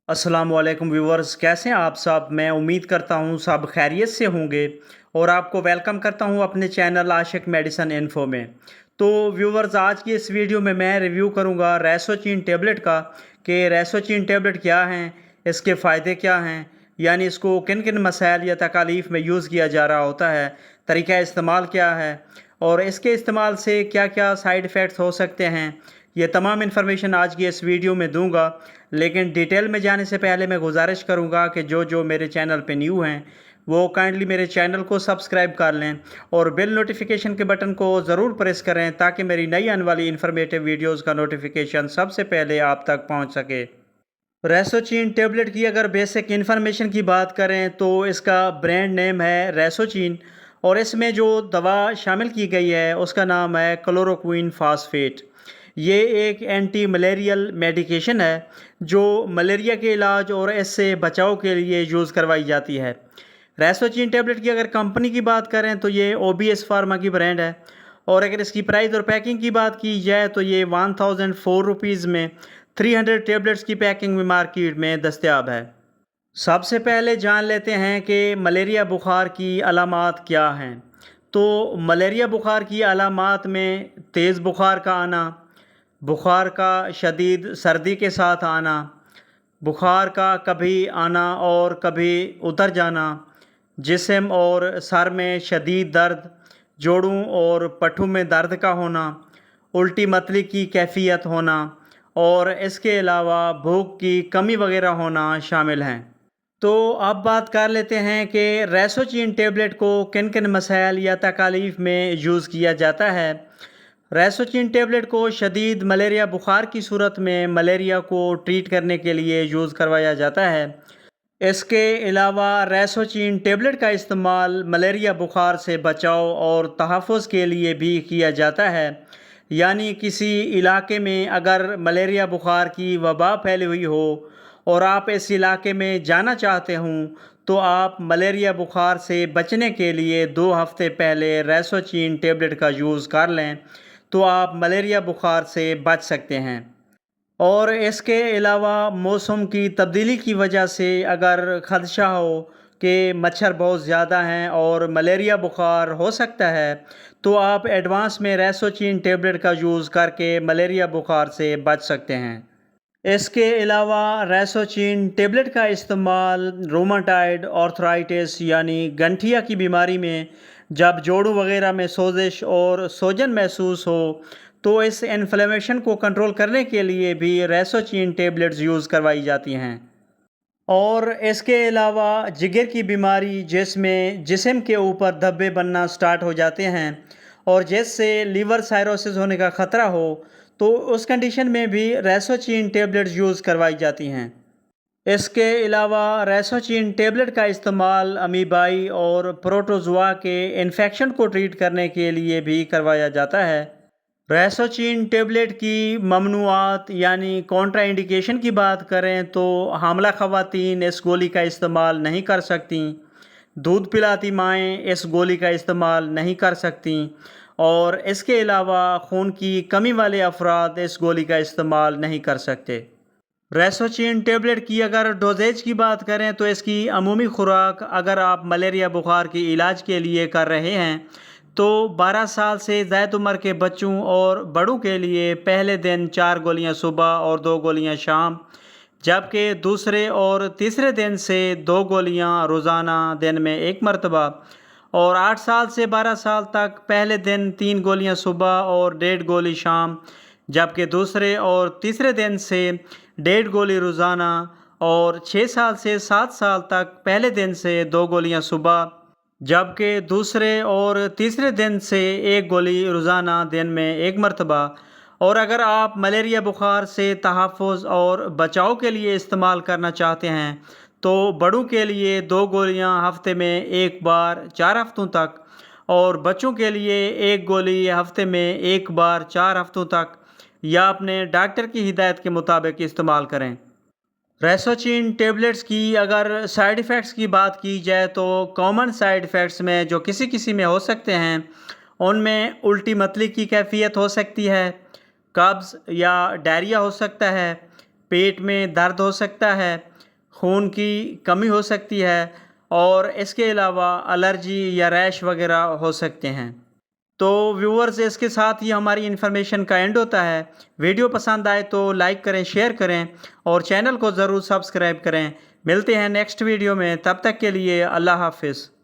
अस्सलाम वालेकुम व्यूवर्स, कैसे हैं आप सब। मैं उम्मीद करता हूं सब खैरियत से होंगे और आपको वेलकम करता हूं अपने चैनल आशिक मेडिसिन इन्फो में। तो व्यूवर्स, आज की इस वीडियो में मैं रिव्यू करूंगा रेसोचिन टेबलेट का कि रेसोचिन टेबलेट क्या हैं, इसके फ़ायदे क्या हैं, यानी इसको किन किन मसाइल या तकालीफ में यूज़ किया जा रहा होता है, तरीका इस्तेमाल क्या है और इसके इस्तेमाल से क्या क्या साइड इफ़ेक्ट्स हो सकते हैं। ये तमाम इन्फॉर्मेशन आज की इस वीडियो में दूंगा, लेकिन डिटेल में जाने से पहले मैं गुजारिश करूंगा कि जो मेरे चैनल पे न्यू हैं वो काइंडली मेरे चैनल को सब्सक्राइब कर लें और बेल नोटिफिकेशन के बटन को ज़रूर प्रेस करें ताकि मेरी नई आने वाली इन्फॉर्मेटिव वीडियोस का नोटिफिकेशन सबसे पहले आप तक पहुंच सके। रेसोचिन टेबलेट की अगर बेसिक इन्फॉर्मेशन की बात करें तो इसका ब्रांड नेम है रेसोचिन और इसमें जो दवा शामिल की गई है उसका नाम है क्लोरोक्विन फास्फेट। ये एक एंटी मलेरियल मेडिकेशन है जो मलेरिया के इलाज और इससे बचाव के लिए यूज़ करवाई जाती है। रेसोचिन टेबलेट की अगर कंपनी की बात करें तो ये OBS फार्मा की ब्रांड है और अगर इसकी प्राइस और पैकिंग की बात की जाए तो ये 1004 रुपीज़ में 300 टेबलेट्स की पैकिंग में मार्केट में दस्तयाब है। सबसे पहले जान लेते हैं कि मलेरिया बुखार की अलामात क्या हैं। तो मलेरिया बुखार की अलामात में तेज़ बुखार का आना, बुखार का शदीद सर्दी के साथ आना, बुखार का कभी आना और कभी उतर जाना, जिस्म और सर में शदीद दर्द, जोड़ों और पट्ठों में दर्द का होना, उल्टी मतली की कैफियत होना और इसके अलावा भूख की कमी वगैरह होना शामिल हैं। तो अब बात कर लेते हैं कि रेसोचिन टेबलेट को किन किन मसाइल या तकालीफ में यूज़ किया जाता है। रेसोचिन टेबलेट को शदीद मलेरिया बुखार की सूरत में मलेरिया को ट्रीट करने के लिए यूज़ करवाया जाता है। इसके अलावा रेसोचिन टेबलेट का इस्तेमाल मलेरिया बुखार से बचाव और तहफ़्फ़ुज़ के लिए भी किया जाता है। यानी किसी इलाके में अगर मलेरिया बुखार की वबा फैली हुई हो और आप इस इलाके में जाना चाहते हों तो आप मलेरिया बुखार से बचने के लिए 2 हफ़्ते पहले रेसोचिन टेबलेट का यूज़ कर लें तो आप मलेरिया बुखार से बच सकते हैं। और इसके अलावा मौसम की तब्दीली की वजह से अगर ख़दशा हो कि मच्छर बहुत ज़्यादा हैं और मलेरिया बुखार हो सकता है तो आप एडवांस में रेसोचिन टेबलेट का यूज़ करके मलेरिया बुखार से बच सकते हैं। इसके अलावा रेसोचिन टेबलेट का इस्तेमाल रोमाटाइड आर्थराइटिस यानी गंठिया की बीमारी में जब जोड़ों वगैरह में सोजिश और सूजन महसूस हो तो इस इन्फ्लेमेशन को कंट्रोल करने के लिए भी रेसोचिन टेबलेट्स यूज़ करवाई जाती हैं। और इसके अलावा जिगर की बीमारी जिसमें जिस्म के ऊपर धब्बे बनना स्टार्ट हो जाते हैं और जिससे लीवर साइरोसिस होने का ख़तरा हो तो उस कंडीशन में भी रेसोचिन टेबलेट्स यूज़ करवाई जाती हैं। इसके अलावा रेसोचिन टेबलेट का इस्तेमाल अमीबाई और प्रोटोजोआ के इन्फेक्शन को ट्रीट करने के लिए भी करवाया जाता है। रेसोचिन टेबलेट की ममनुआत यानी कॉन्ट्रा इंडिकेशन की बात करें तो हामला ख़वातीन इस गोली का इस्तेमाल नहीं कर सकती, दूध पिलाती माएँ इस गोली का इस्तेमाल नहीं कर सकती और इसके अलावा खून की कमी वाले अफराद इस गोली का इस्तेमाल नहीं कर सकते। रेसोचिन टेबलेट की अगर डोजेज की बात करें तो इसकी अमूमी खुराक अगर आप मलेरिया बुखार के इलाज के लिए कर रहे हैं तो 12 साल से ज़्यादा उम्र के बच्चों और बड़ों के लिए पहले दिन 4 गोलियां सुबह और 2 गोलियां शाम, जबकि दूसरे और तीसरे दिन से 2 गोलियां रोज़ाना दिन में 1 मरतबा और 8 साल से 12 साल तक पहले दिन 3 गोलियां सुबह और 1.5 गोली शाम, जबकि दूसरे और तीसरे दिन से 1.5 गोली रोज़ाना और 6 साल से 7 साल तक पहले दिन से 2 गोलियां सुबह, जबकि दूसरे और तीसरे दिन से 1 गोली रोज़ाना दिन में 1 मरतबा। और अगर आप मलेरिया बुखार से तहफ़्फ़ुज़ और बचाव के लिए इस्तेमाल करना चाहते हैं तो बड़ों के लिए 2 गोलियां हफ्ते में 1 बार 4 हफ्तों तक और बच्चों के लिए 1 गोली हफ्ते में 1 बार 4 हफ्तों तक या अपने डॉक्टर की हिदायत के मुताबिक इस्तेमाल करें। रेसोचिन टेबलेट्स की अगर साइड इफ़ेक्ट्स की बात की जाए तो कॉमन साइड इफ़ेक्ट्स में जो किसी किसी में हो सकते हैं उनमें उल्टी मतली की कैफियत हो सकती है, कब्ज़ या डायरिया हो सकता है, پیٹ میں درد ہو سکتا ہے، خون کی کمی ہو سکتی ہے، اور اس کے علاوہ الرجی یا ریش وغیرہ ہو سکتے ہیں۔ تو ویورز، اس کے ساتھ ہی ہماری انفارمیشن کا اینڈ ہوتا ہے۔ ویڈیو پسند آئے تو لائک کریں، شیئر کریں اور چینل کو ضرور سبسکرائب کریں۔ ملتے ہیں نیکسٹ ویڈیو میں، تب تک کے لیے اللہ حافظ۔